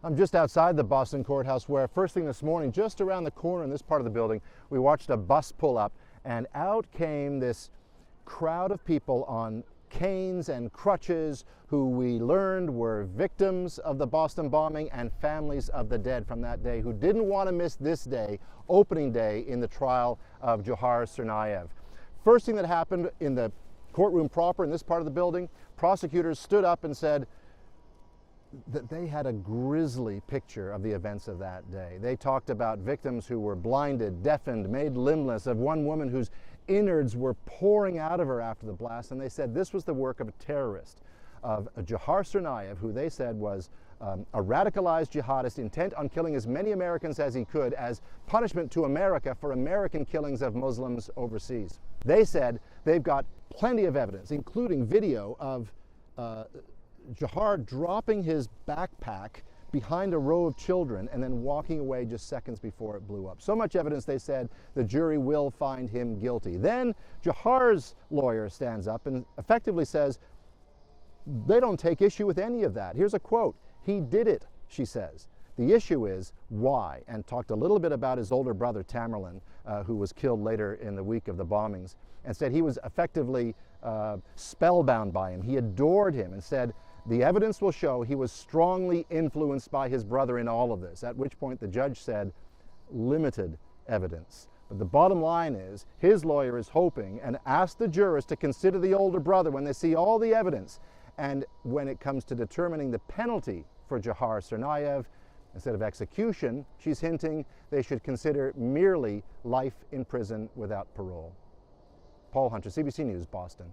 I'm just outside the Boston courthouse where first thing this morning, just around the corner in this part of the building, we watched a bus pull up and out came this crowd of people on canes and crutches who we learned were victims of the Boston bombing and families of the dead from that day who didn't want to miss this day, opening day in the trial of Dzhokhar Tsarnaev. First thing that happened in the courtroom proper in this part of the building, prosecutors stood up and said that they had a grisly picture of the events of that day. They talked about victims who were blinded, deafened, made limbless, of one woman whose innards were pouring out of her after the blast, and they said this was the work of a terrorist, of Dzhokhar Tsarnaev, who they said was a radicalized jihadist intent on killing as many Americans as he could as punishment to America for American killings of Muslims overseas. They said they've got plenty of evidence, including video of Dzhokhar dropping his backpack behind a row of children and then walking away just seconds before it blew up. So much evidence, they said, the jury will find him guilty. Then Dzhokhar's lawyer stands up and effectively says they don't take issue with any of that. Here's a quote: "He did it," she says. The issue is why, and talked a little bit about his older brother Tamerlan, who was killed later in the week of the bombings, and said he was effectively spellbound by him. He adored him and said the evidence will show he was strongly influenced by his brother in all of this, at which point the judge said limited evidence. But the bottom line is his lawyer is hoping and asked the jurors to consider the older brother when they see all the evidence, and when it comes to determining the penalty for Dzhokhar Tsarnaev, instead of execution, she's hinting they should consider merely life in prison without parole. Paul Hunter, CBC News, Boston.